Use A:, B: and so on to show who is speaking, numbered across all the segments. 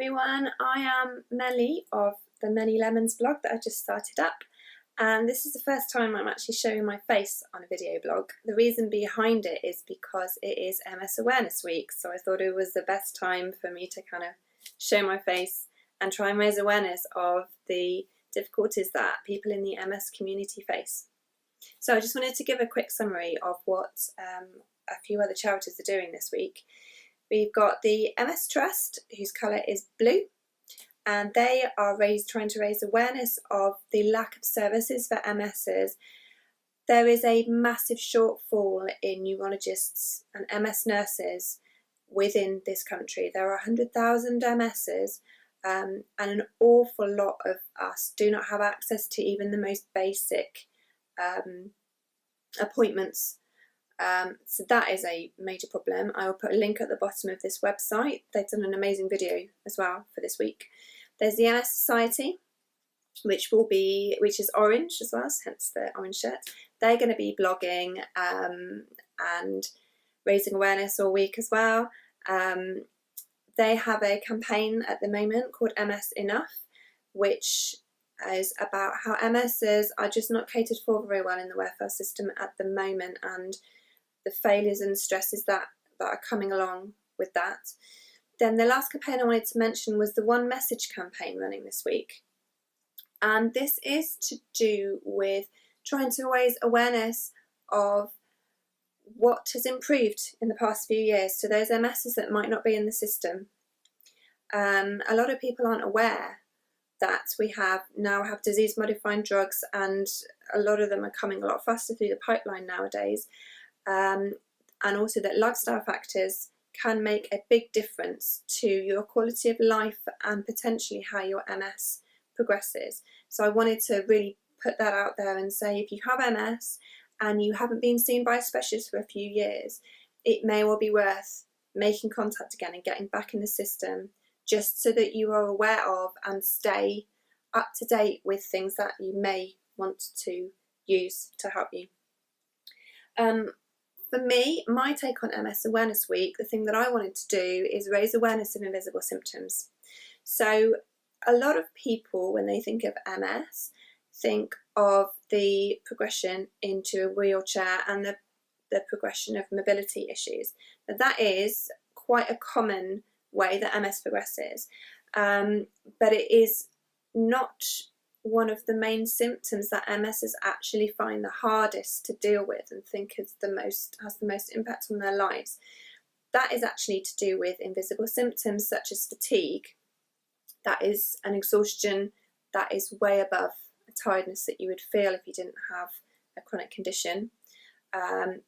A: everyone, I am Melly of the ManyLemons blog that I just started up, and this is the first time I'm actually showing my face on a video blog. The reason behind it is because it is MS Awareness Week, so I thought it was the best time for me to kind of show my face and try and raise awareness of the difficulties that people in the MS community face. So I just wanted to give a quick summary of what a few other charities are doing this week. We've got the MS Trust, whose colour is blue, and they are trying to raise awareness of the lack of services for MSers. There is a massive shortfall in neurologists and MS nurses within this country. There are 100,000 MSers, and an awful lot of us do not have access to even the most basic appointments. So that is a major problem. I will put a link at the bottom of this website. They've done an amazing video as well for this week. There's the MS Society, which is orange as well, hence the orange shirt. They're going to be blogging and raising awareness all week as well. They have a campaign at the moment called MS Enough, which is about how MSers are just not catered for very well in the welfare system at the moment, and the failures and stresses that are coming along with that. Then the last campaign I wanted to mention was the One Message campaign running this week. And this is to do with trying to raise awareness of what has improved in the past few years to those MSers that might not be in the system. A lot of people aren't aware that we now have disease-modifying drugs, and a lot of them are coming a lot faster through the pipeline nowadays. And also that lifestyle factors can make a big difference to your quality of life and potentially how your MS progresses. So I wanted to really put that out there and say, if you have MS and you haven't been seen by a specialist for a few years, it may well be worth making contact again and getting back in the system, just so that you are aware of and stay up to date with things that you may want to use to help you. For me, my take on MS Awareness Week, the thing that I wanted to do is raise awareness of invisible symptoms. So a lot of people, when they think of MS, think of the progression into a wheelchair and the progression of mobility issues. Now, that is quite a common way that MS progresses, but it is not one of the main symptoms that MSers actually find the hardest to deal with and think has the most impact on their lives. That is actually to do with invisible symptoms such as fatigue. That is an exhaustion that is way above a tiredness that you would feel if you didn't have a chronic condition.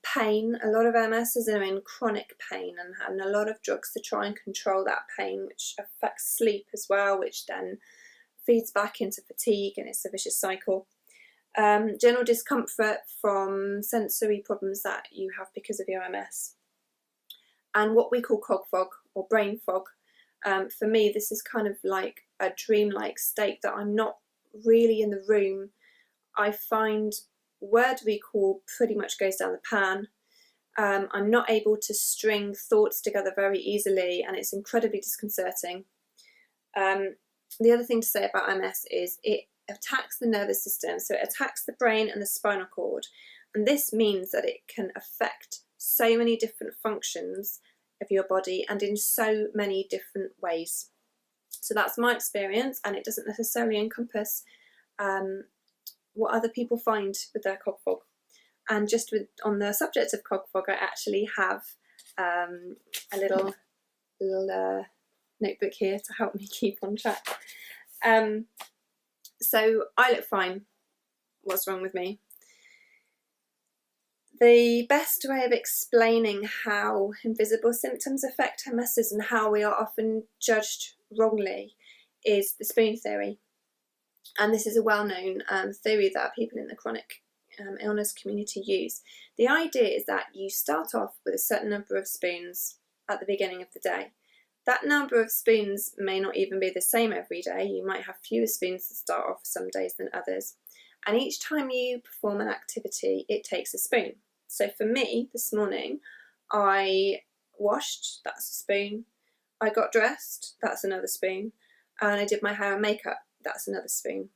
A: Pain, a lot of MSers are in chronic pain and having a lot of drugs to try and control that pain, which affects sleep as well, which then feeds back into fatigue, and it's a vicious cycle. General discomfort from sensory problems that you have because of your MS. And what we call cog fog or brain fog. For me, this is kind of like a dreamlike state that I'm not really in the room. I find word recall pretty much goes down the pan. I'm not able to string thoughts together very easily, and it's incredibly disconcerting. The other thing to say about MS is it attacks the nervous system, so it attacks the brain and the spinal cord, and this means that it can affect so many different functions of your body and in so many different ways. So that's my experience, and it doesn't necessarily encompass what other people find with their cog fog. And just on the subject of cog fog, I actually have a little notebook here to help me keep on track. So I look fine. What's wrong with me? The best way of explaining how invisible symptoms affect MSers and how we are often judged wrongly is the spoon theory. And this is a well-known theory that people in the chronic illness community use. The idea is that you start off with a certain number of spoons at the beginning of the day. That number of spoons may not even be the same every day. You might have fewer spoons to start off some days than others. And each time you perform an activity, it takes a spoon. So for me, this morning, I washed, that's a spoon. I got dressed, that's another spoon. And I did my hair and makeup, that's another spoon.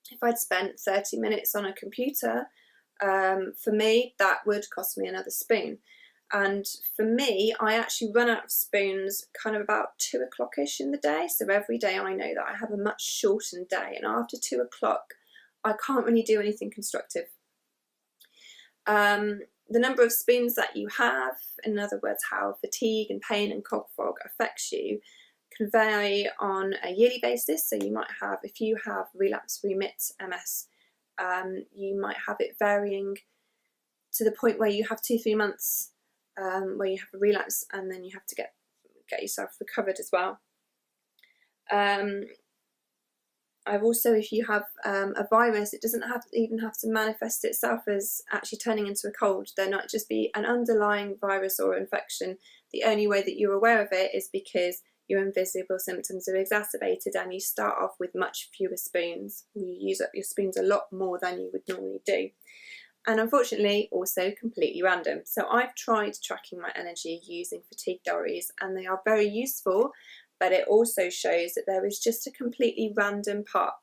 A: If I'd spent 30 minutes on a computer, for me, that would cost me another spoon. And for me, I actually run out of spoons kind of about 2 o'clock-ish in the day. So every day I know that I have a much shortened day. And after 2 o'clock, I can't really do anything constructive. The number of spoons that you have, in other words, how fatigue and pain and cog fog affects you, can vary on a yearly basis. So you might have, if you have relapse remit MS, you might have it varying to the point where you have 2-3 months where you have a relapse, and then you have to get yourself recovered as well. I've also, if you have a virus, it doesn't even have to manifest itself as actually turning into a cold. There might just be an underlying virus or infection. The only way that you're aware of it is because your invisible symptoms are exacerbated and you start off with much fewer spoons. You use up your spoons a lot more than you would normally do. And unfortunately, also completely random. So I've tried tracking my energy using fatigue diaries, and they are very useful, but it also shows that there is just a completely random part.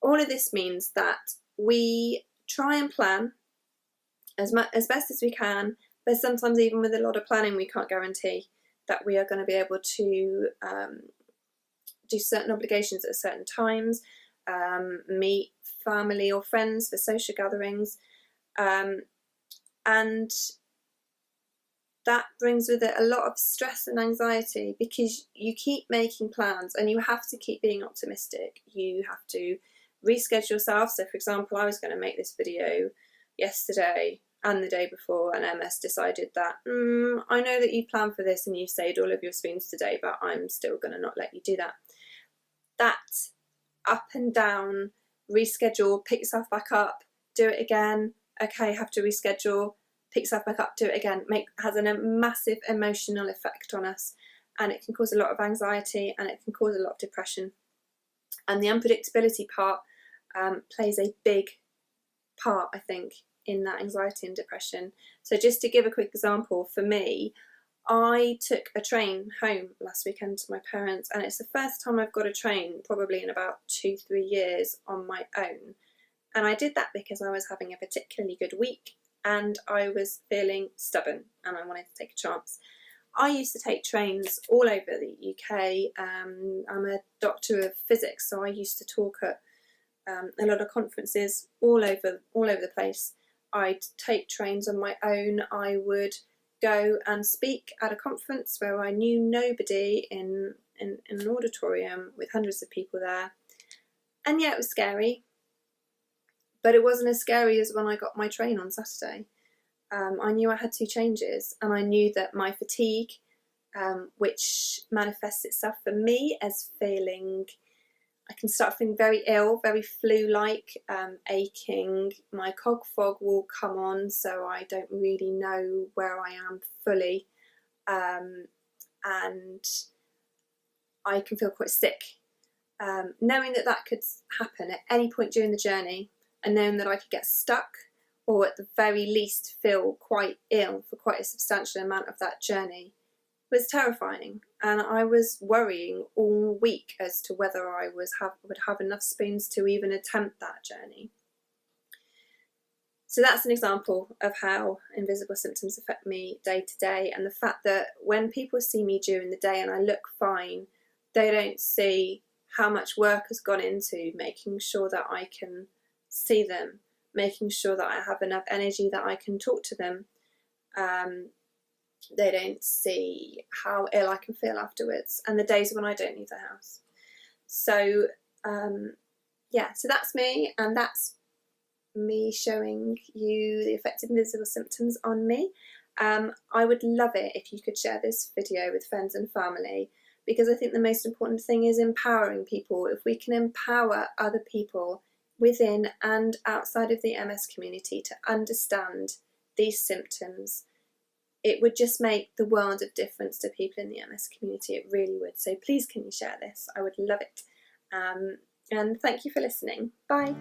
A: All of this means that we try and plan as best as we can, but sometimes even with a lot of planning, we can't guarantee that we are going to be able to do certain obligations at certain times, meet family or friends for social gatherings, and that brings with it a lot of stress and anxiety, because you keep making plans and you have to keep being optimistic. You have to reschedule yourself. So for example, I was going to make this video yesterday and the day before, and MS decided that I know that you planned for this and you saved all of your spoons today, but I'm still going to not let you do that. That up and down, reschedule, pick yourself back up, do it again, okay, have to reschedule, pick yourself back up, do it again, has a massive emotional effect on us, and it can cause a lot of anxiety and it can cause a lot of depression. And the unpredictability part plays a big part, I think, in that anxiety and depression. So just to give a quick example, for me, I took a train home last weekend to my parents, and it's the first time I've got a train probably in about 2-3 years on my own. And I did that because I was having a particularly good week and I was feeling stubborn and I wanted to take a chance. I used to take trains all over the UK. I'm a doctor of physics, so I used to talk at a lot of conferences all over the place. I'd take trains on my own. I would go and speak at a conference where I knew nobody in an auditorium with hundreds of people there. And yeah, it was scary, but it wasn't as scary as when I got my train on Saturday. I knew I had 2 changes, and I knew that my fatigue, which manifests itself for me as I can start feeling very ill, very flu-like, aching. My cog fog will come on, so I don't really know where I am fully, and I can feel quite sick. Knowing that could happen at any point during the journey, and knowing that I could get stuck, or at the very least feel quite ill for quite a substantial amount of that journey, was terrifying. And I was worrying all week as to whether I would have enough spoons to even attempt that journey. So that's an example of how invisible symptoms affect me day to day, and the fact that when people see me during the day and I look fine, they don't see how much work has gone into making sure that I can see them, making sure that I have enough energy that I can talk to them. They don't see how ill I can feel afterwards, and the days when I don't leave the house. So yeah, so that's me, and that's me showing you the effect of invisible symptoms on me. I would love it if you could share this video with friends and family, because I think the most important thing is empowering people. If we can empower other people within and outside of the MS community to understand these symptoms, it would just make the world of difference to people in the MS community. It really would. So please, can you share this? I would love it. And thank you for listening. Bye.